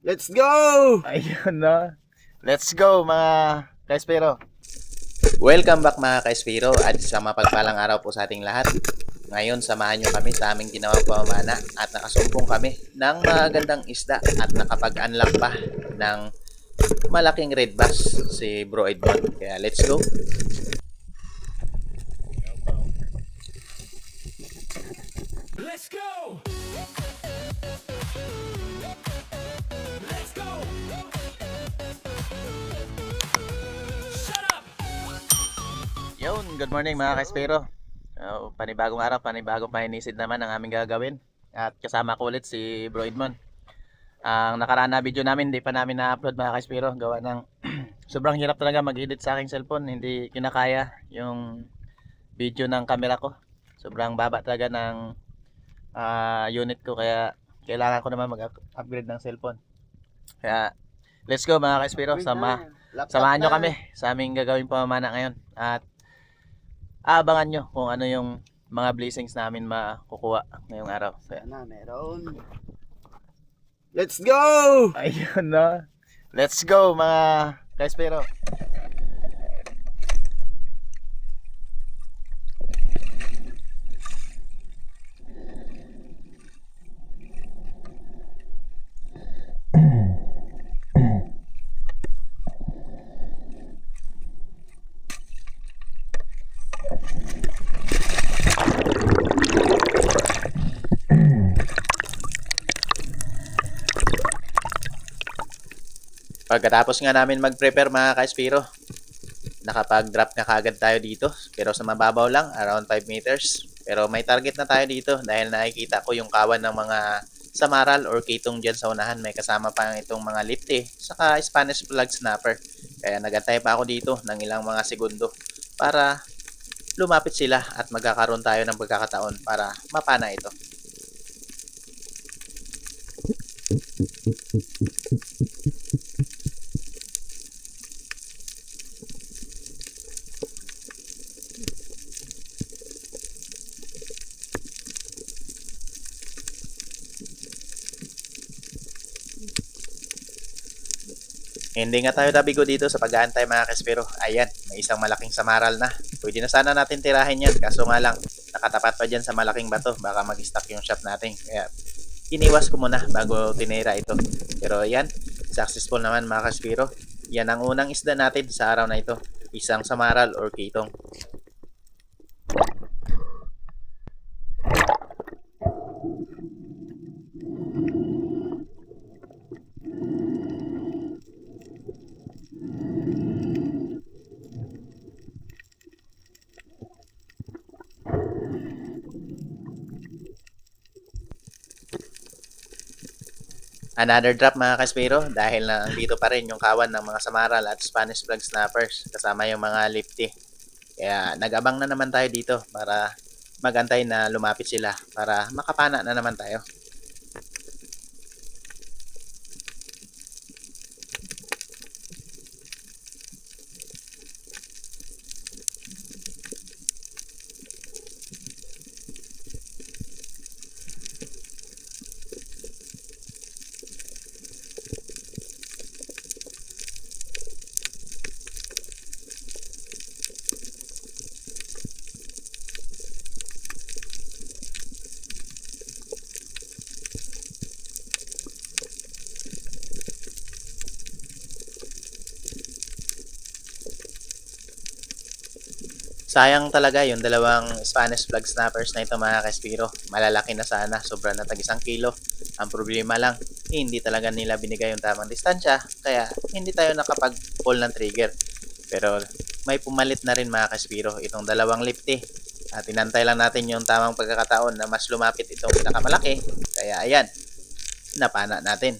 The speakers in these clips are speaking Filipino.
Let's go! Ayun na. Let's go mga Kaispero. Welcome back mga Kaispero at sa mapagpalang araw po sa ating lahat. Ngayon samahan nyo kami sa aming ginawang pamamana at nakasumpong kami ng magandang isda at nakapag-unlock pa ng malaking red bass si Bro Edmond. Kaya let's go. Let's go! Let's go! Shut up! Yun, good morning mga Kaispero. Panibagong araw, panibagong paninisid naman ang aming gagawin. At kasama ko ulit si Bro Edmond. Ang nakaraan na video namin, hindi pa namin na-upload mga Kaispero. Gawa ng sobrang hirap talaga mag-edit sa aking cellphone. Hindi kinakaya yung video ng camera ko. Sobrang baba talaga ng unit ko. Kaya kailangan ko naman mag-upgrade ng cellphone. Kaya let's go mga Kaispero. Samahan nyo kami sa aming gagawin pamamana ngayon. At abangan nyo kung ano yung mga blessings namin makukuha ngayong araw. Kaya, Sana meron. Let's go! ayun na. Let's go mga Kaispero. Pagkatapos nga namin mag-prepare mga Kaispero, nakapag-drop na kagad tayo dito. Pero sa mababaw lang, around 5 meters. Pero may target na tayo dito dahil nakikita ko yung kawan ng mga samaral or kitong dyan sa unahan. May kasama pa itong mga lifty, saka Spanish flag snapper. Kaya nagantay pa ako dito ng ilang mga segundo para lumapit sila at magkakaroon tayo ng pagkakataon para mapana ito. Hindi nga tayo nabigo dito sa pag-aantay mga Kespero. Ayan, may isang malaking samaral na. Pwede na sana natin tirahin yan. Kaso nga lang, nakatapat pa dyan sa malaking bato. Baka mag-stuck yung shot natin. Kaya iniwas ko muna bago tinira ito. Pero ayan, successful naman mga Kespero. Yan ang unang isda natin sa araw na ito. Isang samaral or kitong. Another drop mga Kaspero dahil na dito pa rin yung kawan ng mga samaral at Spanish flag snappers kasama yung mga lifty. Kaya nag-abang na naman tayo dito para magantay na lumapit sila para makapana na naman tayo. Sayang talaga yung dalawang Spanish flag snappers na ito mga Kaspiro. Malalaki na sana, sobra na tag 1 kilo. Ang problema lang, hindi talaga nila binigay yung tamang distansya, kaya hindi tayo nakapag-pull ng trigger. Pero may pumalit na rin mga Kaspiro itong dalawang lifty. At inantay lang natin yung tamang pagkakataon na mas lumapit itong pinakamalaki. Kaya ayan, napana natin.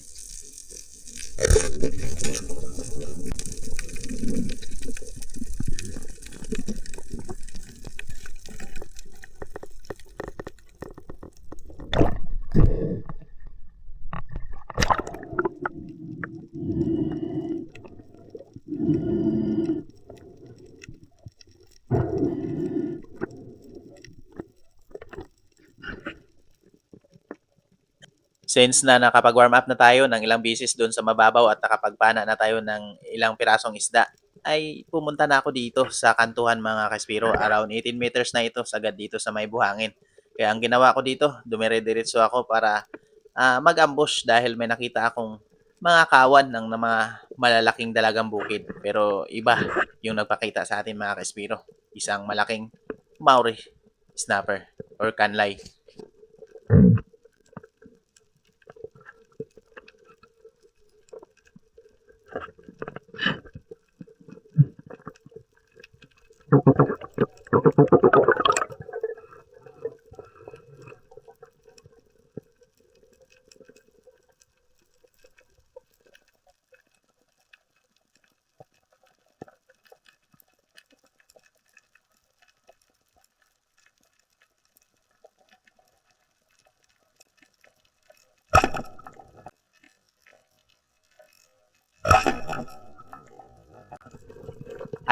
Since na nakapag-warm up na tayo ng ilang bisis doon sa mababaw at nakapagpana na tayo ng ilang pirasong isda, ay pumunta na ako dito sa kantuhan mga kaspiro. Around 18 meters na ito, sagad dito sa may buhangin. Kaya ang ginawa ko dito, dumire-diretso ako para mag-ambush dahil may nakita akong mga kawan ng mga malalaking dalagang bukid. Pero iba yung nagpakita sa atin mga kaspiro. Isang malaking Maori snapper or kanlay.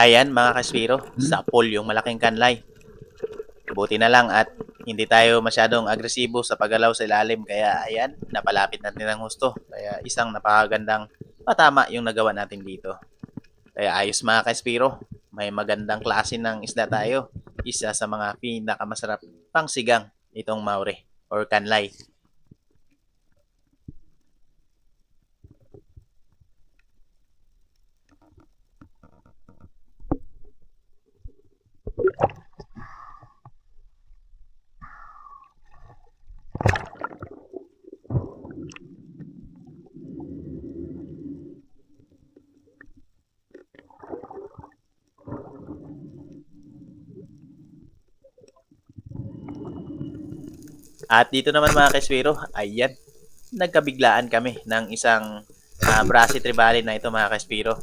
Ayan mga kaspiro, sapol yung malaking kanlay. Buti na lang at hindi tayo masyadong agresibo sa paggalaw sa ilalim. Kaya ayan, napalapit natin ng husto. Kaya isang napakagandang patama yung nagawa natin dito. Kaya ayos mga kaspiro, may magandang klase ng isda tayo. Isa sa mga pinakamasarap pang sigang itong Maori or kanlay. At dito naman mga kaspiro, ayan, nagkabiglaan kami ng isang Brasi Trevally na ito mga kaspiro.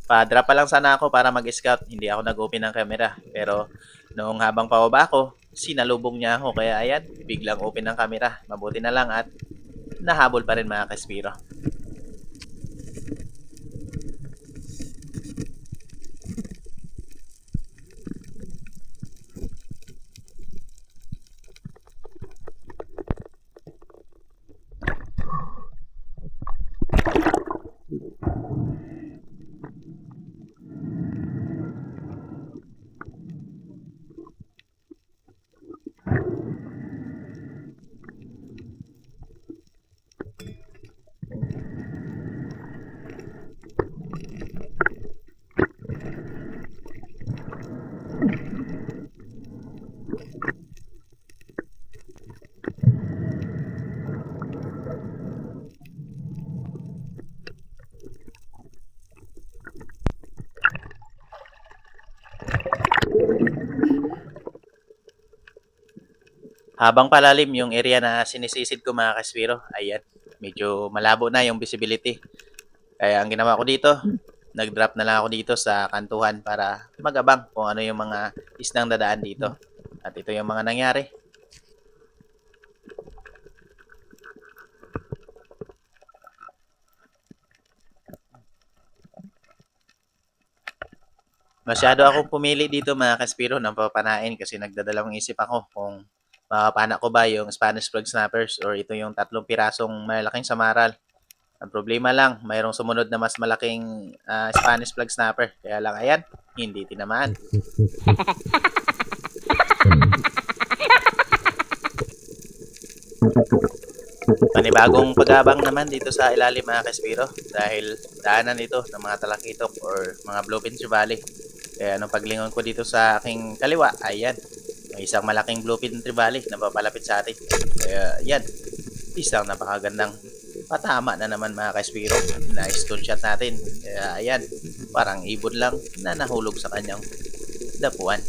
Pa-drop pa lang sana ako para mag-scout, hindi ako nag-open ng camera. Pero noong habang pababa ako, sinalubong niya ako. Kaya ayan, biglang open ng camera. Mabuti na lang at nahabol pa rin mga kaspiro. Habang palalim yung area na sinisisid ko mga kaspiro, ayan, medyo malabo na yung visibility. Kaya ang ginawa ko dito, nag-drop na lang ako dito sa kantuhan para magabang kung ano yung mga isdang dadaan dito. At ito yung mga nangyari. Masyado akong pumili dito mga kaspiro ng papanain kasi nagdadalawang isip ako kung makapana ko ba yung Spanish Plug Snappers or ito yung 3 pirasong malaking samaral. Ang problema lang, mayroong sumunod na mas malaking Spanish Plug Snapper. Kaya lang ayan, hindi tinamaan. Panibagong pag-abang naman dito sa ilalim mga kaspiro dahil daanan ito ng mga talakitok or mga bluefin trevally. Kaya nung paglingon ko dito sa aking kaliwa, ayan, may isang malaking bluefin trevally na papalapit sa atin. Kaya yan, isang napakagandang patama na naman mga kaspiro. Nice stone shot natin. Kaya ayan, parang ibon lang na nahulog sa kanyang dapuan.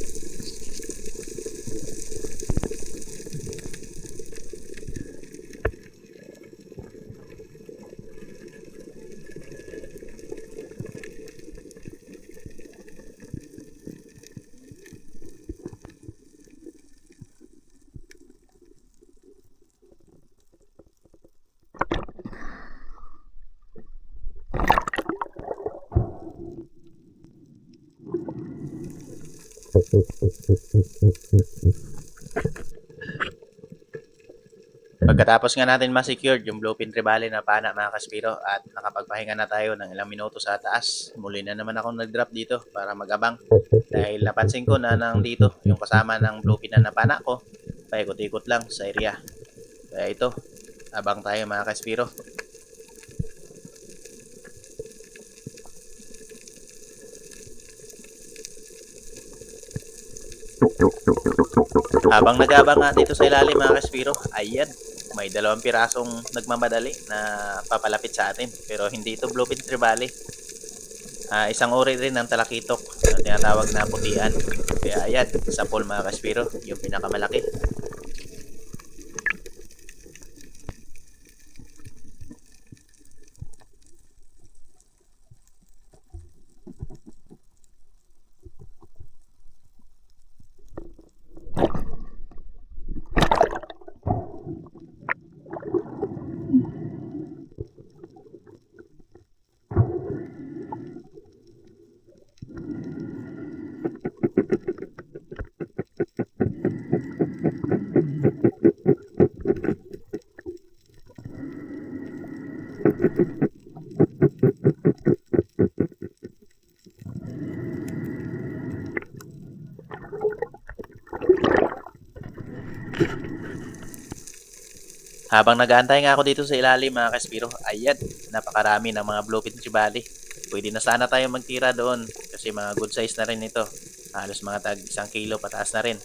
Pagkatapos nga natin ma-secured yung bluefin trevally na pana mga kaspiro at nakapagpahinga na tayo ng ilang minuto sa taas, muli na naman akong nag-drop dito para mag-abang dahil napansin ko na nang dito yung kasama ng bluefin na napana ko, paikot-ikot lang sa area. Kaya ito, abang tayo mga kaspiro. Habang nag-abang nga dito sa ilalim mga kaspiro, ayan, may 2 pirasong nagmamadali na papalapit sa atin. Pero hindi ito bluefin trevally. Isang uri rin ng talakitok na tinatawag na putian. Kaya ayan, sa pool mga kaspiro, yung pinakamalaki. Habang nag-aantay nga ako dito sa ilalim mga kaspiro, ayan, napakarami ng mga bluefin trevally. Pwede na sana tayo magtira doon kasi mga good size na rin ito. Halos mga tag 1 kilo pataas na rin.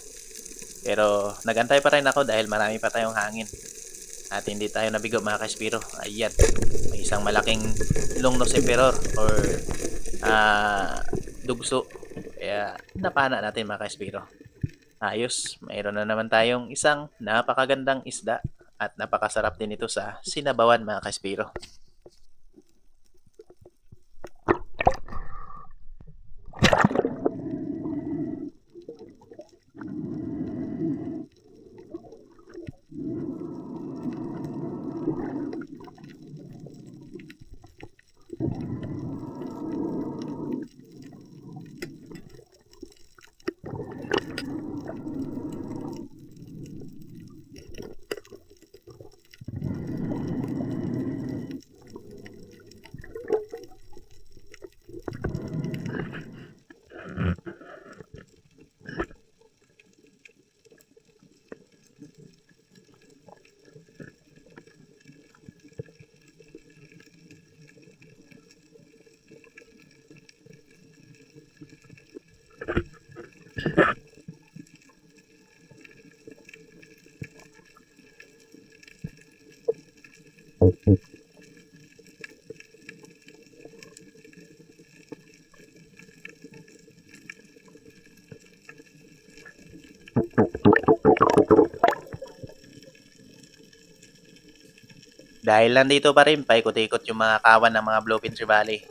Pero nagantay pa rin ako dahil marami pa tayong hangin. At hindi tayo nabigo mga kaspiro. Ayan, may isang malaking longnose emperor or dugso. Kaya napana natin mga kaspiro. Ayos, mayroon na naman tayong isang napakagandang isda. At napakasarap din ito sa sinabawan mga kaspiro. Dahil nandito pa rin, paikot-ikot yung mga kawan ng mga bluefin trevally.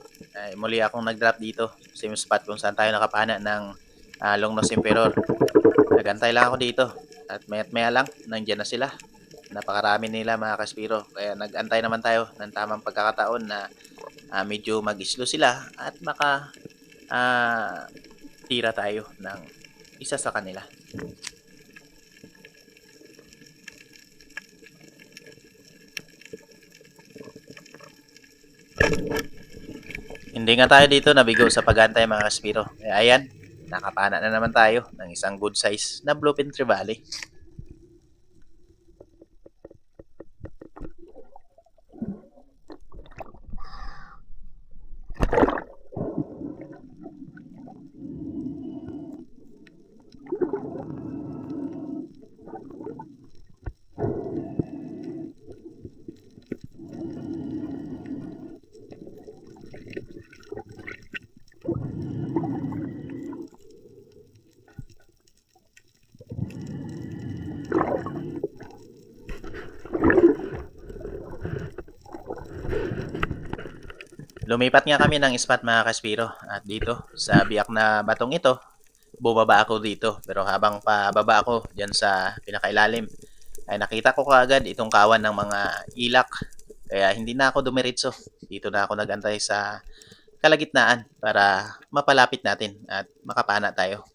Muli akong nag-drop dito. Same spot kung saan tayo nakapana ng longnose emperor. Nagantay lang ako dito. At maya't maya lang, nandiyan na sila. Napakarami nila mga kaspiro. Kaya nag-antay naman tayo ng tamang pagkakataon na medyo mag-islo sila at tira tayo ng isa sa kanila. Hindi nga tayo dito nabigo sa pag-antay mga kaspiro. Kaya ayan, nakapana na naman tayo ng isang good size na bluefin trevally. Lumipat nga kami ng spot mga kaspiro at dito sa biyak na batong ito, bumaba ako dito. Pero habang pababa ako dyan sa pinakailalim, ay nakita ko kaagad itong kawan ng mga ilak. Kaya hindi na ako dumiretso. Dito na ako nagantay sa kalagitnaan para mapalapit natin at makapana tayo.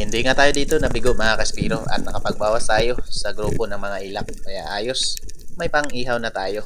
Hindi nga tayo dito nabigo mga kaspiro at nakapagbawas tayo sa grupo ng mga ilak. Kaya ayos, may pang-ihaw na tayo.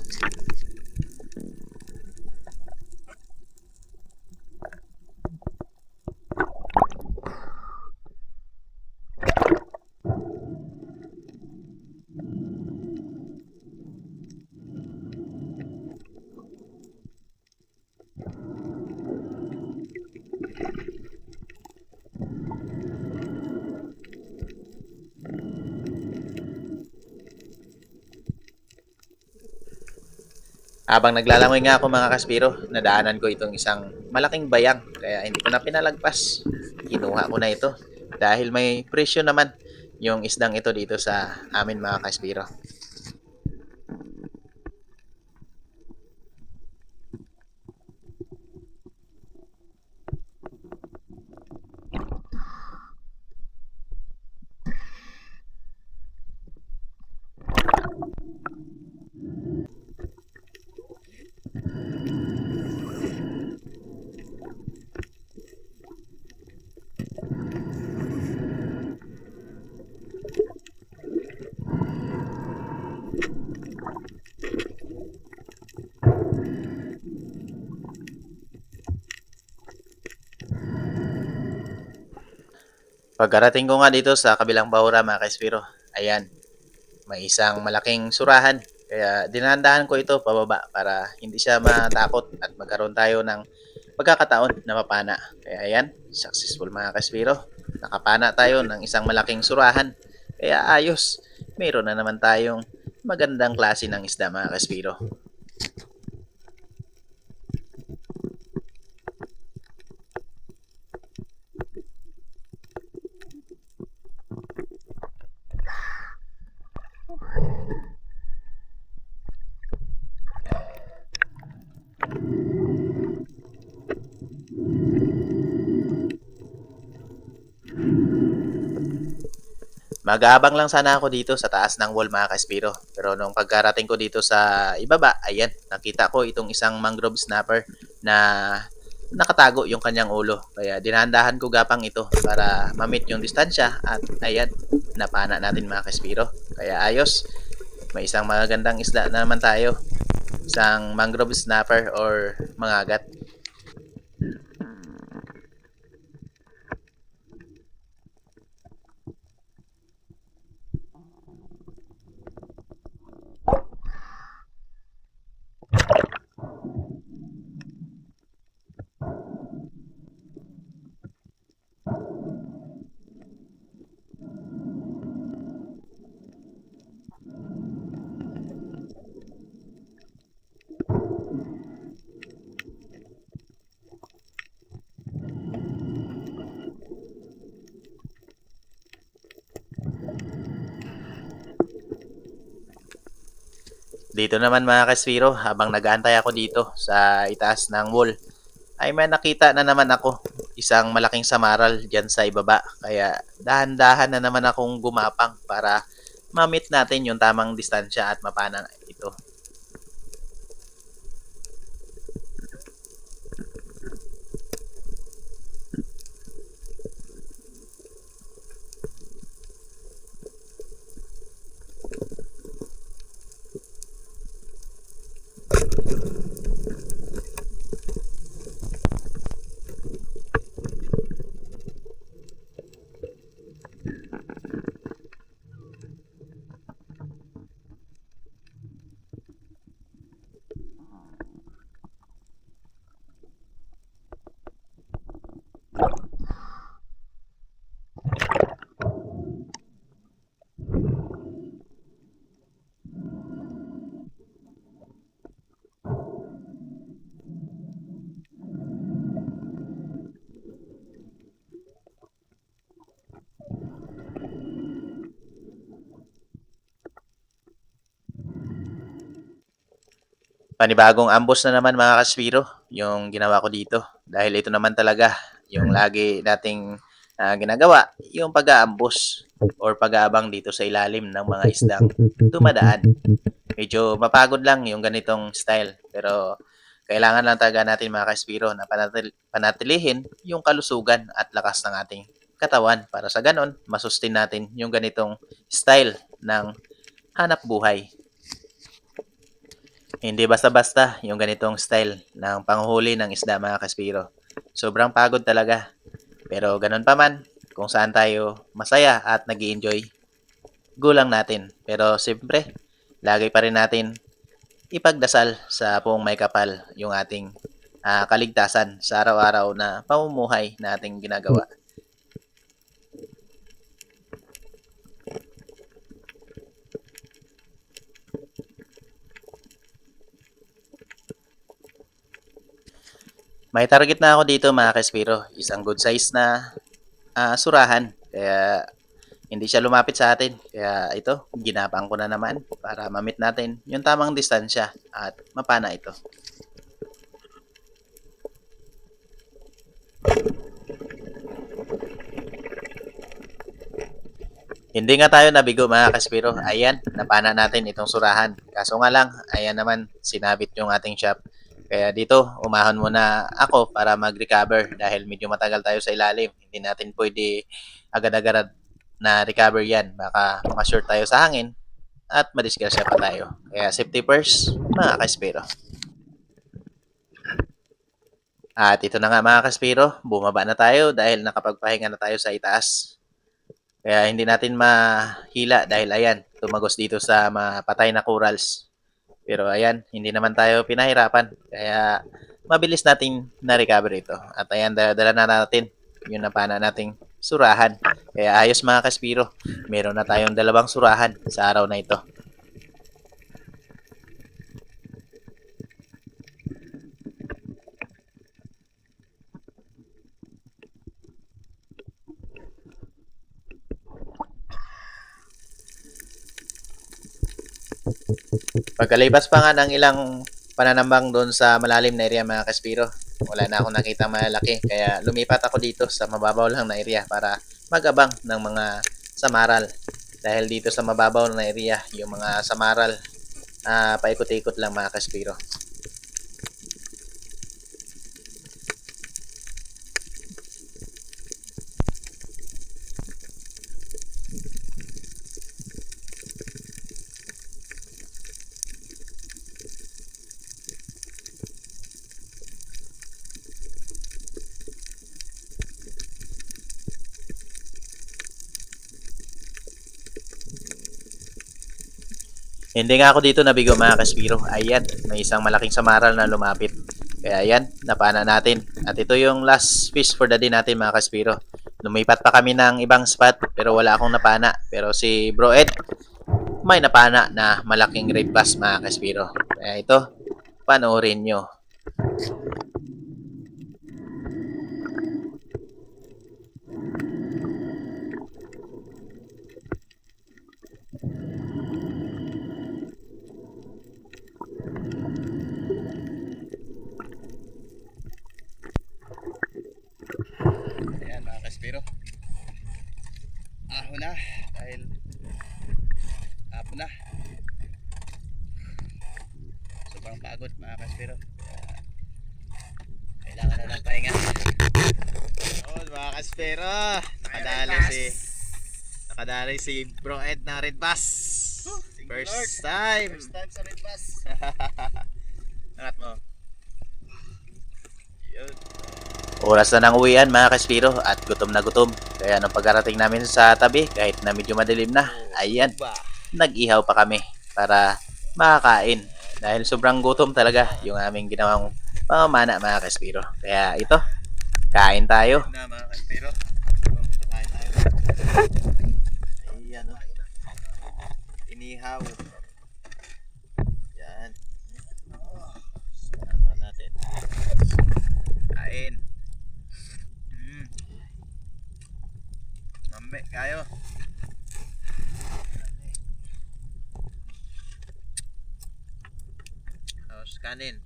Habang naglalangoy nga ako mga kaspiro, nadaanan ko itong isang malaking bayang. Kaya hindi ko na pinalagpas. Kinuha ko na ito. Dahil may presyo naman yung isdang ito dito sa amin mga kaspiro. Pagkarating ko nga dito sa kabilang bahura mga kaspiro, ayan, may isang malaking surahan. Kaya dinandahan ko ito pababa para hindi siya matakot at magkaroon tayo ng pagkakataon na mapana. Kaya ayan, successful mga kaspiro. Nakapana tayo ng isang malaking surahan. Kaya ayos, mayroon na naman tayong magandang klase ng isda mga kaspiro. Mag-aabang lang sana ako dito sa taas ng wall mga kaspiro. Pero nung pagkarating ko dito sa ibaba, ayan, nakita ko itong isang mangrove snapper na nakatago yung kanyang ulo. Kaya dinandahan ko gapang ito para ma-meet yung distansya at ayan, napana natin mga kaspiro. Kaya ayos, may isang magandang isda na naman tayo. Isang mangrove snapper or mangagat. Dito naman mga kaswiro, habang nag-aantay ako dito sa itaas ng wall, ay may nakita na naman ako isang malaking samaral dyan sa ibaba. Kaya dahan-dahan na naman akong gumapang para ma-meet natin yung tamang distansya at mapana ito. Panibagong ambush na naman mga kaswiro yung ginawa ko dito. Dahil ito naman talaga yung lagi nating ginagawa, yung pag-aambush or pag-aabang dito sa ilalim ng mga isdang dumadaan. Medyo mapagod lang yung ganitong style. Pero kailangan lang talaga natin mga kaswiro na panatilihin yung kalusugan at lakas ng ating katawan para sa ganon masustain natin yung ganitong style ng hanap buhay. Hindi basta-basta yung ganitong style ng panghuli ng isda mga kaspiro. Sobrang pagod talaga. Pero ganun pa man, kung saan tayo masaya at nag-enjoy, gulang natin. Pero siyempre, lagi pa rin natin ipagdasal sa Poong May Kapal yung ating kaligtasan sa araw-araw na pamumuhay na ating ginagawa. May target na ako dito mga kaspiro. Isang good size na surahan. Kaya hindi siya lumapit sa atin. Kaya ito, ginapang ko na naman para ma-meet natin yung tamang distansya at mapana ito. Hindi nga tayo nabigo mga kaspiro. Ayan, napana natin itong surahan. Kaso nga lang, ayan naman, sinabit yung ating shop. Kaya dito, umahon muna ako para mag-recover dahil medyo matagal tayo sa ilalim. Hindi natin pwede agad-agad na recover yan. Baka ma-short tayo sa hangin at madisgrasya pa tayo. Kaya safety first, mga kaspiro. At ito na nga mga kaspiro, bumaba na tayo dahil nakapagpahinga na tayo sa itaas. Kaya hindi natin mahila dahil ayan, tumagos dito sa mapatay na corals. Pero ayan, hindi naman tayo pinahirapan. Kaya mabilis natin na-recover ito. At ayan, dala na natin yung napana nating surahan. Kaya ayos mga kaspiro, meron na tayong 2 surahan sa araw na ito. Pagkalipas pa nga ng ilang pananambang doon sa malalim na area mga kaspiro, wala na akong nakita malaki. Kaya lumipat ako dito sa mababaw lang na area para magabang ng mga samaral. Dahil dito sa mababaw na area, yung mga samaral, paikot-ikot lang mga kaspiro. Hindi nga ako dito nabigo mga kaspiro. Ayan, may isang malaking samaral na lumapit. Kaya ayan, napana natin. At ito yung last fish for the day natin mga kaspiro. Lumipat pa kami ng ibang spot pero wala akong napana. Pero si Bro Ed, may napana na malaking red bass mga kaspiro. Kaya ito, panoorin nyo. Ayan mga kaspiro. Ahon na dahil hapon na. Sobrang pagod mga kaspiro. Kailangan na ng pahinga. Oh, mga kaspiro. Nakadali si Bro Ed ng red bass. First time. First time sa red bass. Angat mo. Yun. Oras na ng uwian mga kaspiro at gutom na gutom. Kaya nung pagkarating namin sa tabi, kahit na medyo madilim na, ayan, nag-ihaw pa kami para makakain. Dahil sobrang gutom talaga yung aming ginawang pamamana mga kaspiro. Kaya ito, kain tayo. Na mga kaspiro. Kain tayo. Ayan o. Inihaw. Yan. Saan natin. Kain. Mambe kayo. Tapos kanin.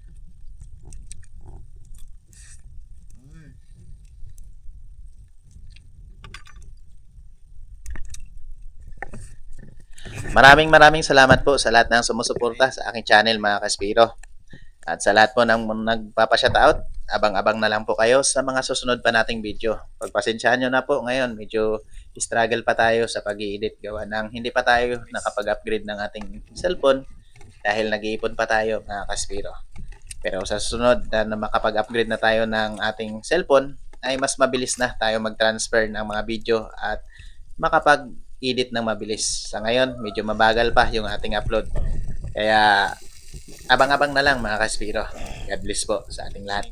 Maraming salamat po sa lahat ng sumusuporta sa aking channel mga kaspiro. At sa lahat po ng nagpapa-shoutout, abang-abang na lang po kayo sa mga susunod pa nating video. Pagpasensyahan nyo na po ngayon, medyo struggle pa tayo sa pag-i-edit gawa ng hindi pa tayo nakapag-upgrade ng ating cellphone dahil nag-iipon pa tayo mga kaspiro. Pero sa susunod na makapag-upgrade na tayo ng ating cellphone, ay mas mabilis na tayo mag-transfer ng mga video at makapag-edit ng mabilis. Sa ngayon, medyo mabagal pa yung ating upload. Kaya abang-abang na lang mga kaspiro. God bless po sa ating lahat.